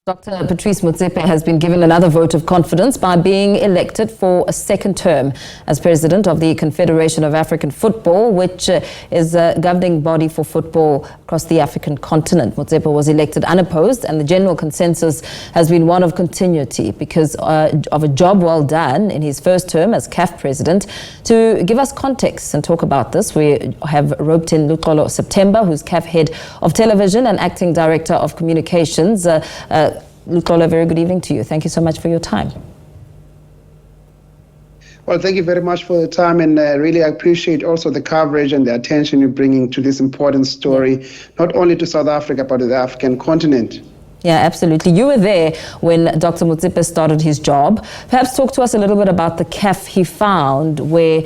Dr. Patrice Motsepe has been given another vote of confidence by being elected for a second term as President of the Confederation of African Football, which is a governing body for football across the African continent. Motsepe was elected unopposed, and the general consensus has been one of continuity because of a job well done in his first term as CAF President. To give us context and talk about this, we have roped in Luxolo September, who's CAF Head of Television and Acting Director of Communications. Luxolo, very good evening to you. Thank you so much for your time. Well, thank you very much for the time, and really I appreciate also the coverage and the attention you're bringing to this important story, not only to South Africa, but to the African continent. Yeah, absolutely. You were there when Dr. Motsepe started his job. Perhaps talk to us a little bit about the CAF he found where,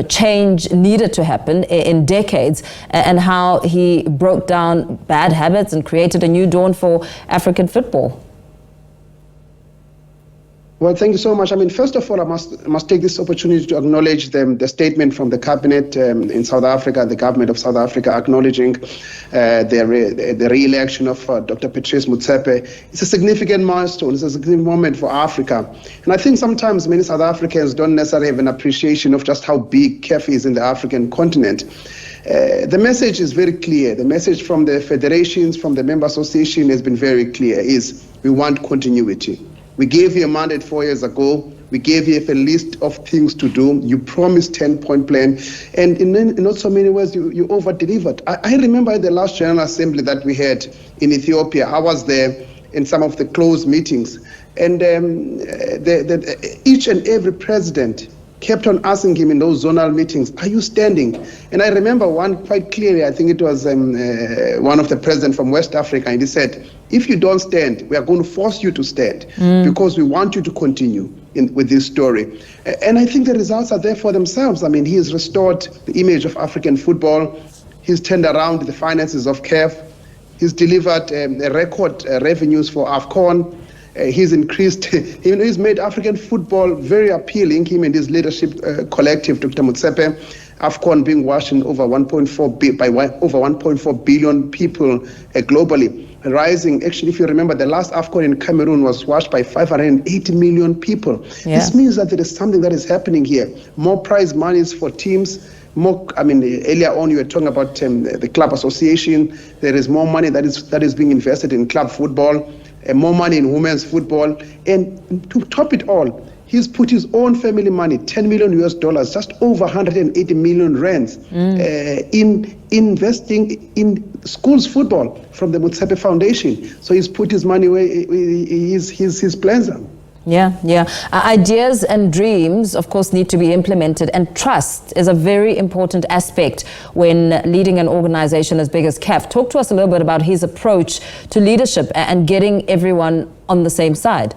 change needed to happen in decades and how he broke down bad habits and created a new dawn for African football. Well, thank you so much. I mean, first of all, I must take this opportunity to acknowledge the statement from the cabinet in South Africa, the government of South Africa, acknowledging the re-election of Dr. Patrice Motsepe. It's a significant milestone. It's a significant moment for Africa. And I think sometimes many South Africans don't necessarily have an appreciation of just how big CAF is in the African continent. The message is very clear. The message from the federations, from the member association has been very clear, is we want continuity. We gave you a mandate 4 years ago. We gave you a list of things to do. You promised 10-point plan. And in not so many ways, you over-delivered. I remember at the last General Assembly that we had in Ethiopia, I was there in some of the closed meetings. And each and every president kept on asking him in those zonal meetings, are you standing? And I remember one quite clearly, I think it was one of the presidents from West Africa, and he said, if you don't stand, we are going to force you to stand because we want you to continue with this story. And I think the results are there for themselves. I mean, he has restored the image of African football. He's turned around the finances of CAF. He's delivered record revenues for AFCON. He's increased, he's made African football very appealing, him and his leadership collective, Dr. Motsepe. AFCON being watched in over 1.4 billion people globally. Rising, actually, if you remember, the last AFCON in Cameroon was watched by 580 million people. Yeah. This means that there is something that is happening here. More prize monies for teams. Earlier on you were talking about the club association. There is more money that is being invested in club football. More money in women's football, and to top it all, he's put his own family money, $10 million, just over 180 million rands, in investing in schools football from the Motsepe Foundation. So he's put his money where his plans are. Yeah. Ideas and dreams, of course, need to be implemented, and trust is a very important aspect when leading an organization as big as CAF. Talk to us a little bit about his approach to leadership and getting everyone on the same side.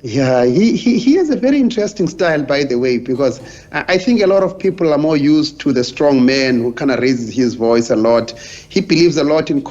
Yeah, he has a very interesting style, by the way, because I think a lot of people are more used to the strong man who kind of raises his voice a lot. He believes a lot in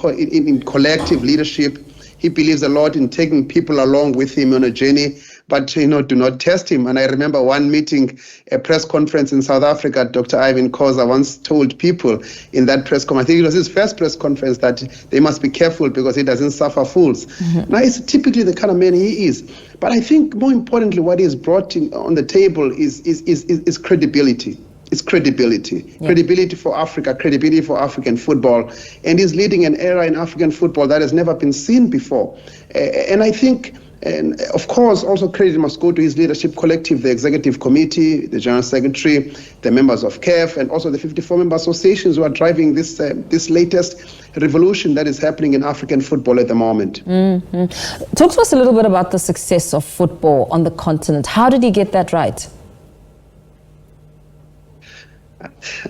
collective leadership. He believes a lot in taking people along with him on a journey, but do not test him. And I remember one meeting, a press conference in South Africa, Dr. Ivan Khoza once told people in that press conference, I think it was his first press conference, that they must be careful because he doesn't suffer fools. Now, it's typically the kind of man he is. But I think more importantly, what he's brought on the table is credibility. It's credibility. Yeah. Credibility for Africa, credibility for African football. And he's leading an era in African football that has never been seen before. And I think, and of course, also credit must go to his leadership collective, the executive committee, the general secretary, the members of CAF, and also the 54 member associations who are driving this latest revolution that is happening in African football at the moment. Talk to us a little bit about the success of football on the continent. How did he get that right?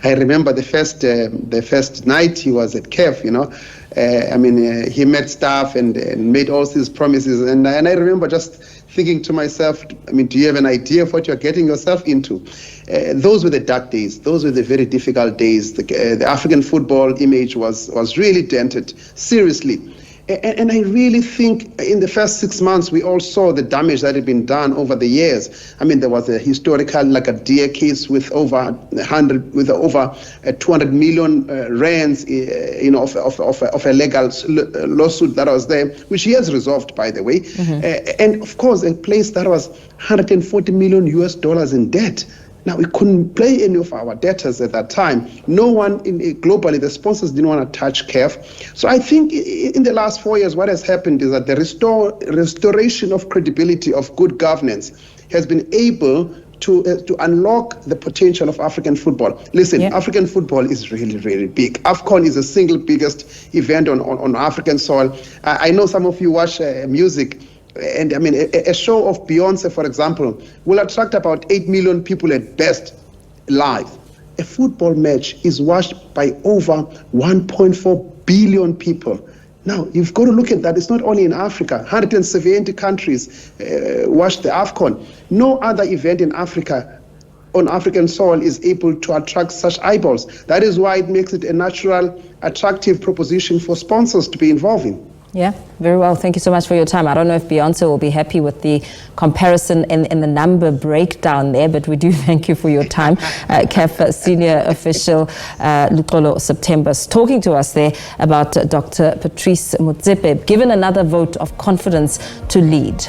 I remember the first night he was at CAF, he met staff and made all these promises. And I remember just thinking to myself, do you have an idea of what you're getting yourself into? Those were the dark days. Those were the very difficult days. The African football image was really dented, seriously. And I really think in the first 6 months, we all saw the damage that had been done over the years. I mean, there was a historical Lagadia case with over 200 million rands, of a legal lawsuit that was there, which he has resolved, by the way. And of course, a place that was $140 million in debt. Now, we couldn't pay any of our debtors at that time. No one globally, the sponsors didn't want to touch CAF. So I think in the last 4 years, what has happened is that the restoration of credibility of good governance has been able to unlock the potential of African football. Listen, African football is really, really big. AFCON is the single biggest event on African soil. I know some of you watch music. And I mean, a show of Beyonce, for example, will attract about 8 million people at best live. A football match is watched by over 1.4 billion people. Now, you've got to look at that. It's not only in Africa. 170 countries watch the AFCON. No other event in Africa on African soil is able to attract such eyeballs. That is why it makes it a natural, attractive proposition for sponsors to be involved in. Yeah, very well. Thank you so much for your time. I don't know if Beyonce will be happy with the comparison in the number breakdown there, but we do thank you for your time. CAF Senior official Luxolo September talking to us there about Dr. Patrice Motsepe, given another vote of confidence to lead.